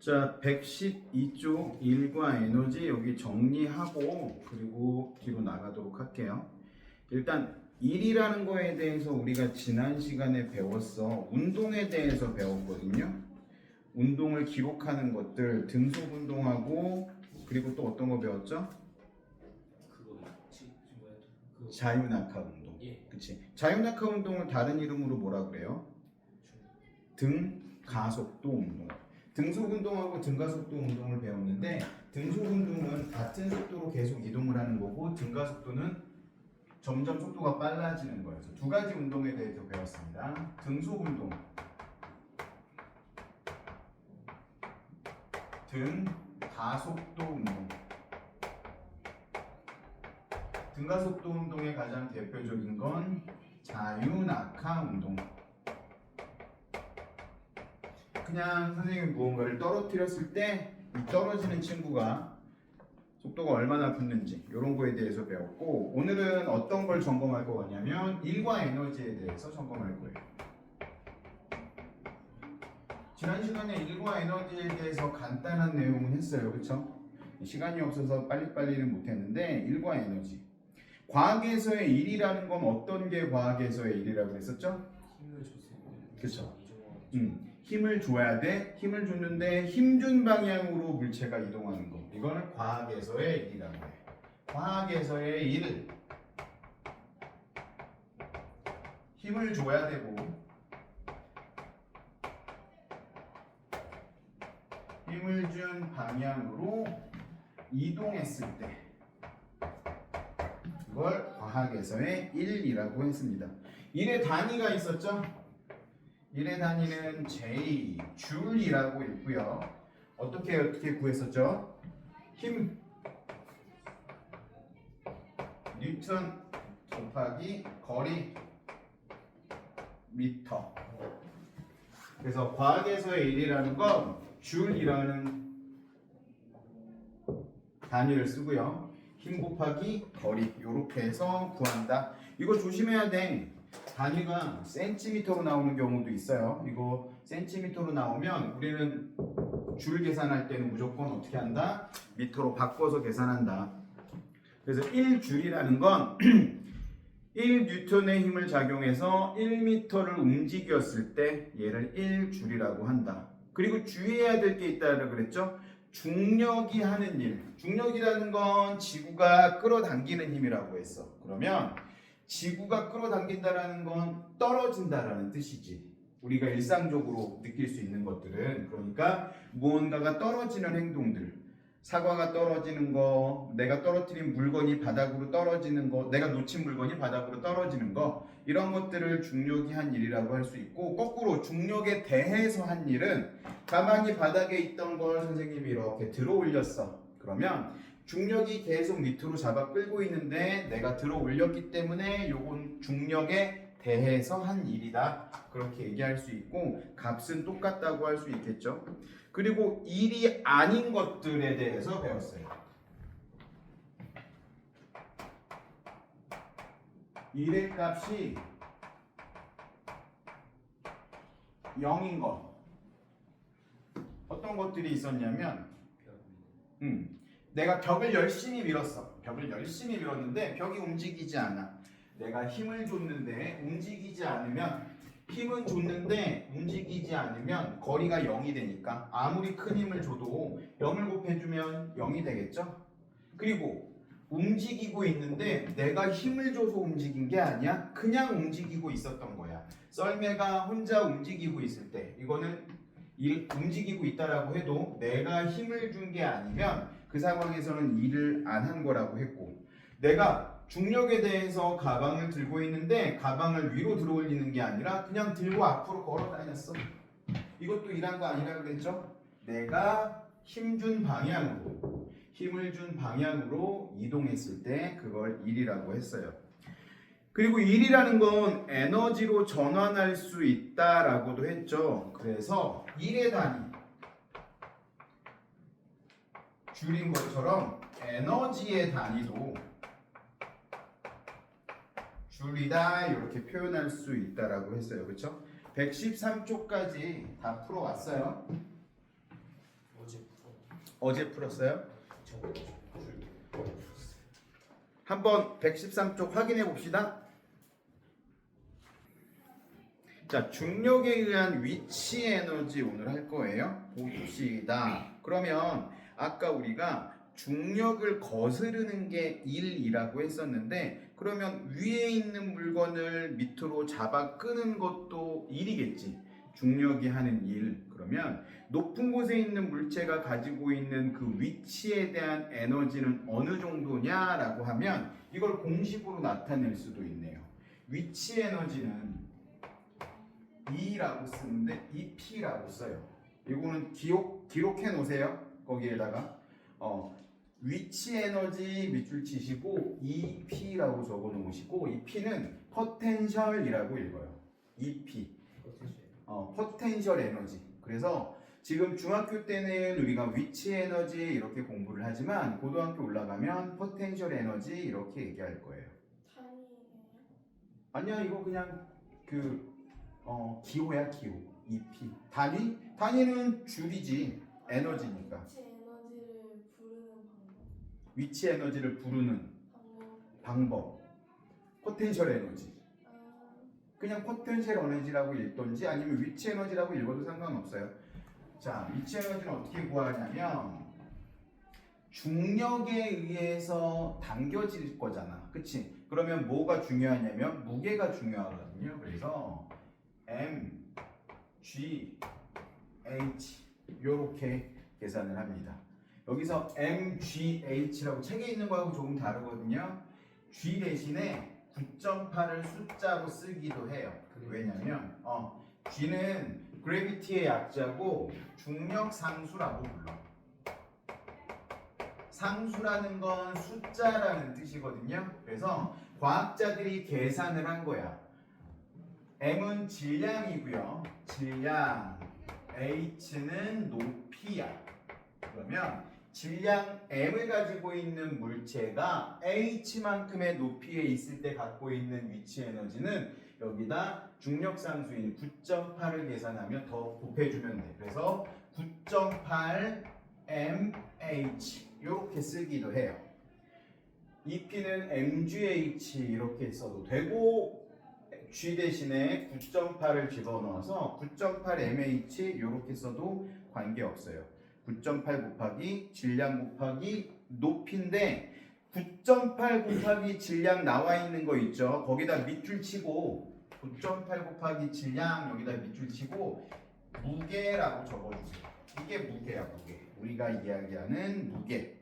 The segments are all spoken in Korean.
자, 112쪽 일과 에너지 여기 정리하고 그리고 뒤로 나가도록 할게요. 일단 일이라는 거에 대해서 우리가 지난 시간에 배웠어. 운동에 대해서 배웠거든요. 운동을 기록하는 것들 등속 운동하고 그리고 또 어떤 거 배웠죠? 자유낙하 운동. 그치? 자유낙하 운동을 다른 이름으로 뭐라 그래요? 등가속도 운동. 등속 운동하고 등가속도 운동을 배웠는데 등속 운동은 같은 속도로 계속 이동을 하는 거고 등가속도는 점점 속도가 빨라지는 거예요. 그래서 두 가지 운동에 대해서 배웠습니다. 등속 운동, 등가속도 운동. 등가속도 운동의 가장 대표적인 건 자유낙하 운동. 그냥 선생님이 무언가를 떨어뜨렸을 때 이 떨어지는 친구가 속도가 얼마나 붙는지 이런 거에 대해서 배웠고, 오늘은 어떤 걸 점검할 거냐면 일과 에너지에 대해서 점검할 거예요. 지난 시간에 일과 에너지에 대해서 간단한 내용은 했어요. 그렇죠? 시간이 없어서 빨리빨리는 못했는데 일과 에너지. 과학에서의 일이라는 건 어떤 게 과학에서의 일이라고 했었죠? 힘을 줬을 때. 그렇죠. 힘을 줘야 돼. 힘을 줬는데 힘준 방향으로 물체가 이동하는 거. 이거는 과학에서의 일이라고 해. 과학에서의 일. 힘을 줘야 되고 힘을 준 방향으로 이동했을 때 이걸 과학에서의 일이라고 했습니다. 일의 단위가 있었죠? 일의 단위는 J, 줄이라고 있고요. 어떻게 구했었죠? 힘, 뉴턴 곱하기 거리, 미터. 그래서 과학에서의 일이라는 건 줄이라는 단위를 쓰고요. 힘 곱하기 거리 이렇게 해서 구한다. 이거 조심해야 돼. 단위가 센티미터로 나오는 경우도 있어요. 이거 센티미터로 나오면 우리는 줄 계산할 때는 무조건 어떻게 한다? 미터로 바꿔서 계산한다. 그래서 1줄이라는 건 1뉴턴의 힘을 작용해서 1미터를 움직였을 때 얘를 1줄이라고 한다. 그리고 주의해야 될 게 있다고 그랬죠? 중력이 하는 일. 중력이라는 건 지구가 끌어당기는 힘이라고 했어. 그러면 지구가 끌어당긴다라는 건 떨어진다라는 뜻이지. 우리가 일상적으로 느낄 수 있는 것들은, 그러니까 무언가가 떨어지는 행동들, 사과가 떨어지는 거, 내가 떨어뜨린 물건이 바닥으로 떨어지는 거, 내가 놓친 물건이 바닥으로 떨어지는 거, 이런 것들을 중력이 한 일이라고 할 수 있고, 거꾸로 중력에 대해서 한 일은 가만히 바닥에 있던 걸 선생님이 이렇게 들어 올렸어. 그러면 중력이 계속 밑으로 잡아 끌고 있는데 내가 들어 올렸기 때문에 요건 중력에 대해서 한 일이다. 그렇게 얘기할 수 있고, 값은 똑같다고 할 수 있겠죠. 그리고 일이 아닌 것들에 대해서 배웠어요. 일의 값이 0인 것. 어떤 것들이 있었냐면 내가 벽을 열심히 밀었어. 벽을 열심히 밀었는데 벽이 움직이지 않아. 내가 힘을 줬는데 움직이지 않으면, 힘은 줬는데 움직이지 않으면 거리가 0이 되니까 아무리 큰 힘을 줘도 0을 곱해주면 0이 되겠죠? 그리고 움직이고 있는데 내가 힘을 줘서 움직인 게 아니야. 그냥 움직이고 있었던 거야. 썰매가 혼자 움직이고 있을 때 이거는 움직이고 있다라고 해도 내가 힘을 준 게 아니면 그 상황에서는 일을 안 한 거라고 했고, 내가 중력에 대해서 가방을 들고 있는데 가방을 위로 들어 올리는 게 아니라 그냥 들고 앞으로 걸어 다녔어. 이것도 일한 거 아니라 그랬죠? 내가 힘을 준 방향으로 이동했을 때 그걸 일이라고 했어요. 그리고 일이라는 건 에너지로 전환할 수 있다라고도 했죠. 그래서 일의 단위, 줄인 것처럼 에너지의 단위도 줄이다 이렇게 표현할 수 있다라고 했어요. 그렇죠? 113쪽까지 다 풀어왔어요. 어제 풀었어요? 한번 113쪽 확인해 봅시다. 자, 중력에 의한 위치 에너지 오늘 할 거예요. 봅시다. 그러면 아까 우리가 중력을 거스르는 게 1이라고 했었는데, 그러면 위에 있는 물건을 밑으로 잡아 끄는 것도 1이겠지. 중력이 하는 일. 그러면 높은 곳에 있는 물체가 가지고 있는 그 위치에 대한 에너지는 어느 정도냐라고 하면 이걸 공식으로 나타낼 수도 있네요. 위치 에너지는 E라고 쓰는데 EP라고 써요. 이거는 기록해 놓으세요. 거기에다가 위치 에너지 밑줄 치시고 EP라고 적어 놓으시고, 이 P는 포텐셜이라고 읽어요. EP. 포텐셜 에너지. 그래서 지금 중학교 때는 우리가 위치 에너지 이렇게 공부를 하지만 고등학교 올라가면 포텐셜 에너지 이렇게 얘기할 거예요. 단위예요? 아니야, 이거 그냥 기호야, 기호. EP. 단위는 줄이지. 에너지니까. 위치 에너지를 부르는 위치 에너지를 부르는 방법. 방법. 포텐셜 에너지. 그냥 포텐셜 에너지라고 읽던지 아니면 위치 에너지라고 읽어도 상관없어요. 자, 위치 에너지는 어떻게 구하냐면 중력에 의해서 당겨질 거잖아. 그치? 그러면 뭐가 중요하냐면 무게가 중요하거든요. 그래서 M, G, H 요렇게 계산을 합니다. 여기서 M, G, H라고 책에 있는 거하고 조금 다르거든요. G 대신에 9.8을 숫자로 쓰기도 해요. 왜냐면 G는 그래비티의 약자고 중력 상수라고 불러. 상수라는 건 숫자라는 뜻이거든요. 그래서 과학자들이 계산을 한 거야. M은 질량이고요. 질량. H는 높이야. 그러면 질량 M을 가지고 있는 물체가 H만큼의 높이에 있을 때 갖고 있는 위치 에너지는 여기다 중력상수인 9.8을 계산하면 더 곱해주면 돼. 그래서 9.8 mH 이렇게 쓰기도 해요. EP는 mgh 이렇게 써도 되고, G 대신에 9.8을 집어넣어서 9.8 mH 이렇게 써도 관계없어요. 9.8 곱하기 질량 곱하기 높이인데 9.8 곱하기 질량 나와 있는 거 있죠? 거기다 밑줄 치고 9.8 곱하기 질량 여기다 밑줄 치고 무게라고 적어주세요. 이게 무게야, 무게. 우리가 이야기하는 무게.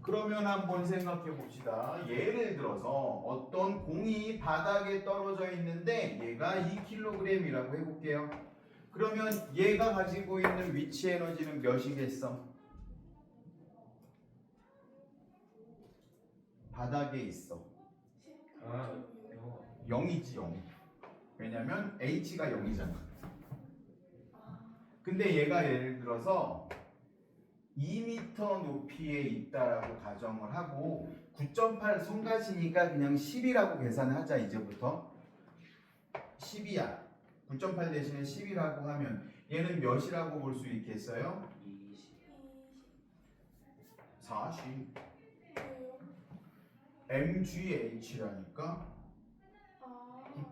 그러면 한번 생각해 봅시다. 예를 들어서 어떤 공이 바닥에 떨어져 있는데 얘가 2kg이라고 해볼게요. 그러면 얘가 가지고 있는 위치 에너지는 몇이겠어? 바닥에 있어. 0이지, 0. 왜냐면 H가 0이잖아. 근데 얘가 예를 들어서 2m 높이에 있다라고 가정을 하고 9.8 성가시니까 그냥 10이라고 계산하자. 이제부터 10이야. 9.8 대신에 10이라고 하면 얘는 몇이라고 볼 수 있겠어요? 40. mgh라니까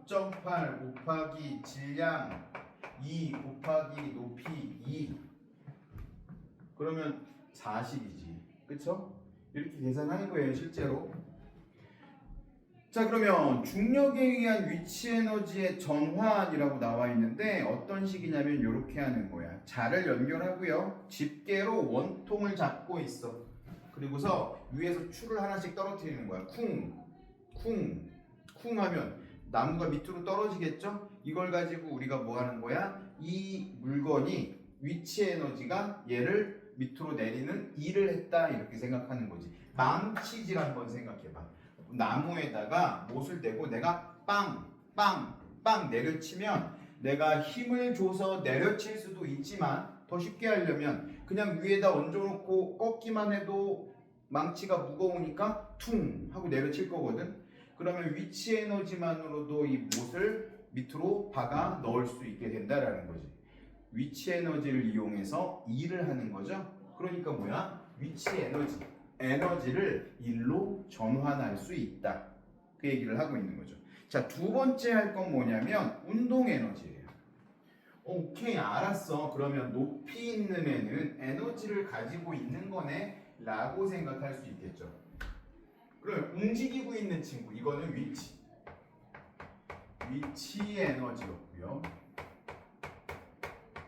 9.8 곱하기 질량 2 곱하기 높이 2 그러면 40이지. 그쵸? 이렇게 계산하는 거예요, 실제로. 자, 그러면 중력에 의한 위치 에너지의 전환이라고 나와 있는데 어떤 식이냐면 이렇게 하는 거야. 자를 연결하고요. 집게로 원통을 잡고 있어. 그리고서 위에서 줄을 하나씩 떨어뜨리는 거야. 쿵, 쿵, 쿵 하면 나무가 밑으로 떨어지겠죠? 이걸 가지고 우리가 뭐 하는 거야? 이 물건이 위치 에너지가 얘를 밑으로 내리는 일을 했다 이렇게 생각하는 거지. 망치질 한번 생각해봐. 나무에다가 못을 대고 내가 빵, 빵, 빵 내려치면 내가 힘을 줘서 내려칠 수도 있지만 더 쉽게 하려면 그냥 위에다 얹어놓고 꺾기만 해도 망치가 무거우니까 퉁 하고 내려칠 거거든. 그러면 위치 에너지만으로도 이 못을 밑으로 박아 넣을 수 있게 된다라는 거지. 위치 에너지를 이용해서 일을 하는 거죠. 그러니까 뭐야? 위치 에너지를 일로 전환할 수 있다. 그 얘기를 하고 있는 거죠. 자, 두 번째 할 건 뭐냐면 운동 에너지예요. 오케이, 알았어. 그러면 높이 있는 애는 에너지를 가지고 있는 거네 라고 생각할 수 있겠죠. 그럼 움직이고 있는 친구, 이거는 위치 에너지였고요.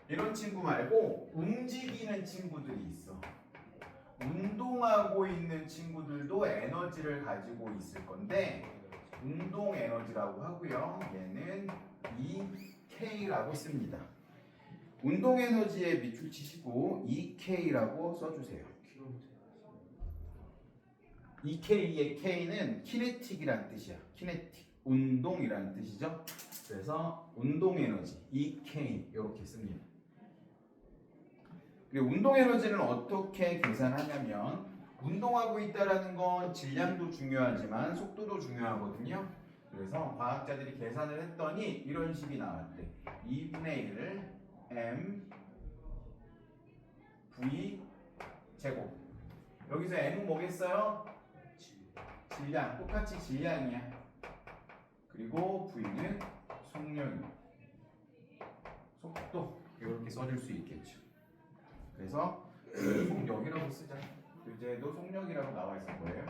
이런 친구 말고 움직이는 친구들이 있어. 운동하고 있는 친구들도 에너지를 가지고 있을 건데 운동 에너지라고 하고요. 얘는 EK라고 씁니다. 운동 에너지에 밑줄 치시고 EK라고 써주세요. EK의 K는 키네틱이란 뜻이야. 키네틱, 운동이라는 뜻이죠. 그래서 운동 에너지 EK 이렇게 씁니다. 그리고 운동 에너지는 어떻게 계산하냐면 운동하고 있다라는 건 질량도 중요하지만 속도도 중요하거든요. 그래서 과학자들이 계산을 했더니 이런 식이 나왔대. 2분의 1을 m v 제곱. 여기서 m은 뭐겠어요? 질량. 똑같이 질량이야. 그리고 v는 속력이야. 속도. 이렇게 써줄 수 있겠죠. 그래서 속력이라고 쓰자. 교재에도 속력이라고 나와 있을 거예요.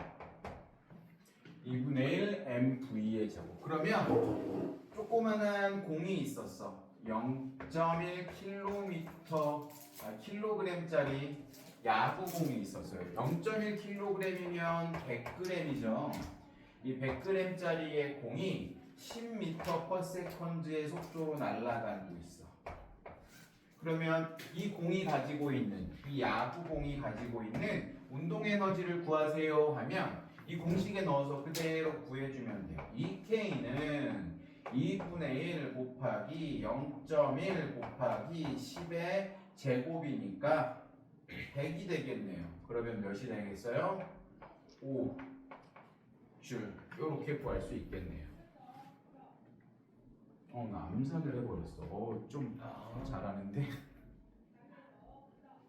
2분의 1 mv의 제곱. 그러면 조그만한 공이 있었어. 0.1kg짜리 야구공이 있었어요. 0.1kg이면 100g이죠. 이 100g짜리의 공이 10m/s의 속도로 날아가고 있어. 그러면 이 공이 가지고 있는, 이 야구공이 가지고 있는 운동 에너지를 구하세요 하면 이 공식에 넣어서 그대로 구해주면 돼요. EK는 2분의 1 곱하기 0.1 곱하기 10의 제곱이니까 100이 되겠네요. 그러면 몇이 되겠어요? 5줄. 이렇게 구할 수 있겠네요. 나 암산을 해버렸어. 좀 잘하는데.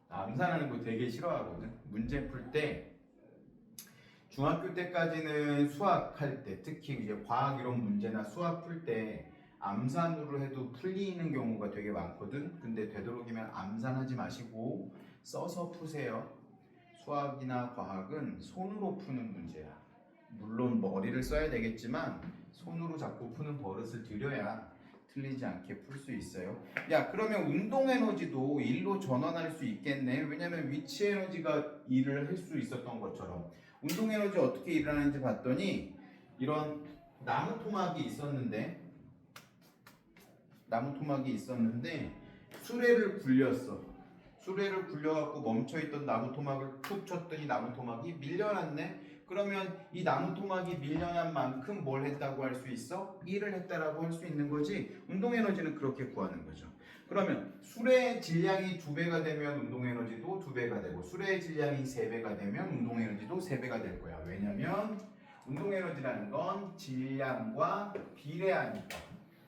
암산하는 거 되게 싫어하거든. 문제 풀 때 중학교 때까지는 수학할 때, 특히 이제 과학 이론 문제나 수학 풀 때 암산으로 해도 풀리는 경우가 되게 많거든. 근데 되도록이면 암산하지 마시고 써서 푸세요. 수학이나 과학은 손으로 푸는 문제야. 물론 머리를 써야 되겠지만 손으로 자꾸 푸는 버릇을 들여야 틀리지 않게 풀 수 있어요. 야, 그러면 운동 에너지도 일로 전환할 수 있겠네. 왜냐면 위치 에너지가 일을 할 수 있었던 것처럼 운동 에너지 어떻게 일어나는지 봤더니 이런 나무 토막이 있었는데 수레를 굴렸어. 수레를 굴려갖고 멈춰있던 나무 토막을 툭 쳤더니 나무 토막이 밀려났네. 그러면 이 나무 토막이 밀려난 만큼 뭘 했다고 할 수 있어? 일을 했다라고 할 수 있는 거지. 운동 에너지는 그렇게 구하는 거죠. 그러면 수레의 질량이 2배가 되면 운동 에너지도 2배가 되고 수레의 질량이 3배가 되면 운동 에너지도 3배가 될 거야. 왜냐면 운동 에너지라는 건 질량과 비례하니까.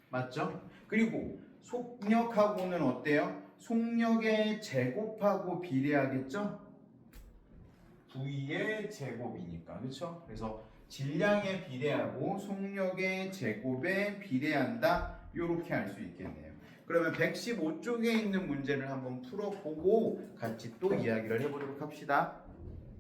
맞죠? 그리고 속력하고는 어때요? 속력의 제곱하고 비례하겠죠? V의 제곱이니까. 그렇죠? 그래서 질량에 비례하고 속력의 제곱에 비례한다. 이렇게 알 수 있겠네요. 그러면 115쪽에 있는 문제를 한번 풀어보고 같이 또 이야기를 해보도록 합시다.